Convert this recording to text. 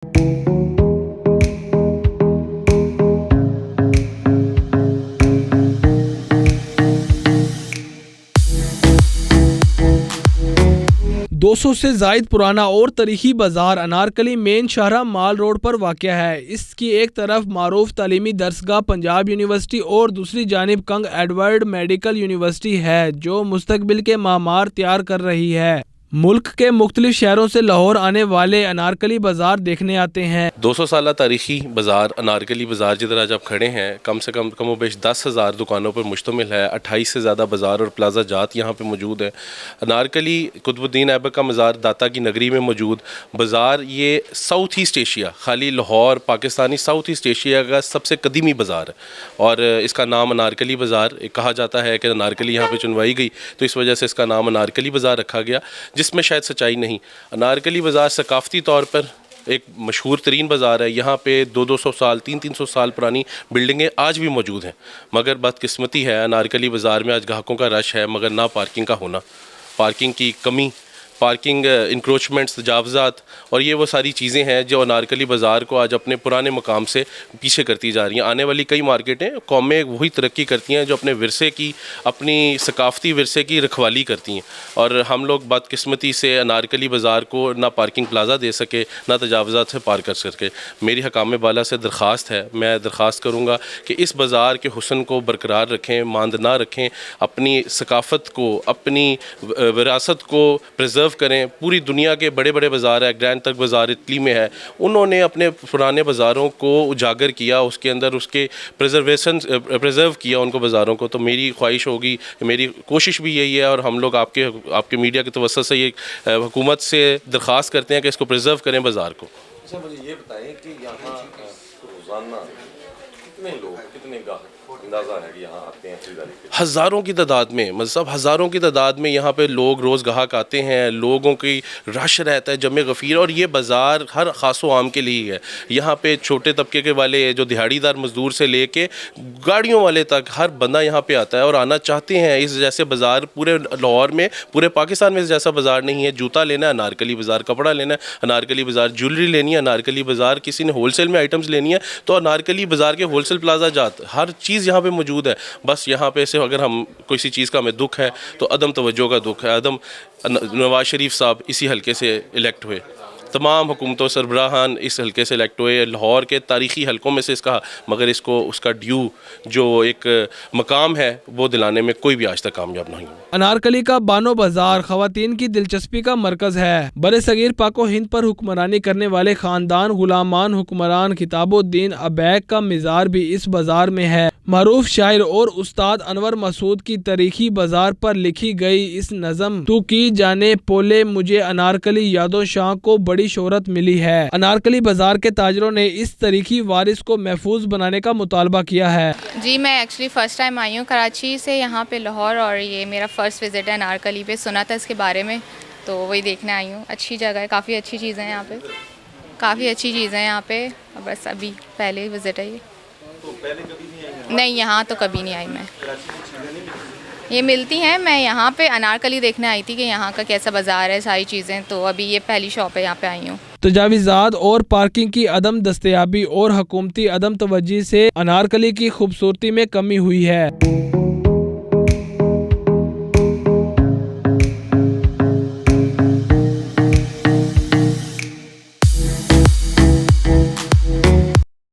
200 से जायद पुराना और तारीखी बाजार अनारकली मेन शाहरा माल रोड पर वाक़या है। इसकी एक तरफ मारूफ तालीमी दरसगाह पंजाब यूनिवर्सिटी और दूसरी जानिब किंग एडवर्ड मेडिकल यूनिवर्सिटी है, जो मुस्तकबिल के मामार तैयार कर रही है। मुल्क के मुख्तलिफ शहरों से लाहौर आने वाले अनारकली बाजार देखने आते हैं। 200 साल तारीखी बाज़ार अनारकली बाज़ार जिधर आज आप खड़े हैं, कम से कम कमोबेश 10,000 दुकानों पर मुश्तमिल है। 28 से ज़्यादा बाज़ार और प्लाजा जात यहाँ पे मौजूद है। अनारकली कुतुबुद्दीन ऐबक का मज़ार दाता की नगरी में मौजूद बाज़ार, ये साउथ ईस्ट एशिया, खाली Lahore Pakistani south east Asia का सबसे कदीमी बाज़ार है और इसका नाम अनारकली बाज़ार कहा जाता है कि अनारकली यहाँ पर चुनवाई गई तो इस वजह से इसका नाम अनारकली बाज़ार रखा गया, जिसमें शायद सच्चाई नहीं। अनारकली बाज़ार सकाफ़ती तौर पर एक मशहूर तरीन बाज़ार है। यहाँ पे 200-200 साल 300-300 साल पुरानी बिल्डिंगें आज भी मौजूद हैं, मगर बदकिस्मती है अनारकली बाज़ार में आज ग्राहकों का रश है मगर ना पार्किंग का होना, पार्किंग की कमी, पार्किंग इंक्रोचमेंट्स, तजावज़ात और ये वो सारी चीज़ें हैं जो अनारकली बाज़ार को आज अपने पुराने मकाम से पीछे करती जा रही हैं। आने वाली कई मार्केटें कौमें वही तरक्की करती हैं जो अपने विरसे की, अपनी सकाफ़ती विरसे की रखवाली करती हैं और हम लोग बदकिस्मती से अनारकली बाज़ार को ना पार्किंग प्लाजा दे सके, ना तजावज़ात से पार कर सके। मेरी हकाम बाला से दरख्वास्त है, मैं दरख्वास्त करूँगा कि इस बाज़ार के हुस्न को बरकरार रखें, मांद ना रखें, अपनी सकाफ़त को, अपनी विरासत को प्रिजर्व करें। पूरी दुनिया के बड़े बड़े बाज़ार है, ग्रैंड तक बाज़ार इटली में है, उन्होंने अपने पुराने बाज़ारों को उजागर किया, उसके अंदर उसके प्रिजर्व किया उनको बाज़ारों को। तो मेरी ख्वाहिश होगी, मेरी कोशिश भी यही है और हम लोग आपके मीडिया की तवज्जो से ये हुकूमत से दरख्वास्त करते हैं कि इसको प्रिजर्व करें बाज़ार को। अच्छा, मुझे ये बताएं कि यहाँ रोज़ाना कितने लोग, कितने ग्राहक अंदाज़ा है कि यहाँ आते हैं खरीदारी के? हज़ारों की तादाद में, मतलब हज़ारों की तादाद में यहाँ पे लोग रोज़ ग्राहक आते हैं, लोगों की रश रहता है जमे गफ़ीर और ये बाज़ार हर ख़ास व आम के लिए है। यहाँ पे छोटे तबके के वाले जो दिहाड़ीदार मज़दूर से लेके गाड़ियों वाले तक हर बंदा यहाँ पे आता है और आना चाहते हैं। इस जैसे बाज़ार पूरे लाहौर में, पूरे पाकिस्तान में इस जैसा बाज़ार नहीं है। जूता लेना है अनारकली बाज़ार, कपड़ा लेना है अनारकली बाज़ार, ज्वेलरी लेनी है अनारकली बाज़ार, किसी ने होलसेल में आइटम्स लेनी है तो अनारकली बाज़ार के होलसेल प्लाजा जात, हर चीज़ यहाँ पे मौजूद है। बस यहाँ पे से अगर हम किसी चीज़ का हमें दुख है तो अदम तवज्जो का दुख है। नवाज शरीफ साहब इसी हल्के से इलेक्ट हुए, तमाम हुकूमतों सरबराहान इस हल्के से इलेक्ट हुए, लाहौर के तारीख़ी हल्कों में से इसका, मगर इसको उसका ड्यू जो एक मकाम है वो दिलाने में कोई भी आज तक कामयाब नहीं हुआ। अनारकली का बानो बाजार ख़वातीन की दिलचस्पी का मरकज़ है। बड़े सगीर पाको हिंद पर हुक्मरानी करने वाले ख़ानदान गुलामान हुक्मरान किताबुद्दीन अबैक का मिज़ार भी इस बाजार में है। मरूफ शायर और उस्ताद अनवर मसूद की तारीखी बाजार पर लिखी गई इस नज़म तू की जाने पोले मुझे अनारकली यादों शाह को बड़ी शोहरत मिली है। अनारकली बाजार के ताजरों ने इस तारीखी वारिस को महफूज बनाने का मुतालबा किया है। जी, मैं एक्चुअली फ़र्स्ट टाइम आई हूँ कराची से यहाँ पे लाहौर और ये मेरा फ़र्स्ट विज़िट है अनारकली पे। सुना था इसके बारे में तो वही देखने आई हूँ। अच्छी जगह है, काफ़ी अच्छी चीज़ें हैं यहाँ पे, काफ़ी अच्छी चीज़ें हैं यहाँ पे। बस अभी पहले विज़िट है ये। तो पहले कभी नहीं आई? नहीं, यहाँ तो कभी नहीं आई मैं। ये मिलती हैं, मैं यहाँ पे अनारकली देखने आई थी कि यहाँ का कैसा बाज़ार है, सारी चीज़ें। तो अभी ये पहली शॉप है, यहाँ पे आई हूँ। तजावीज़ात और पार्किंग की अदम दस्तयाबी और हुकूमती अदम तवज्जी से अनारकली की खूबसूरती में कमी हुई है।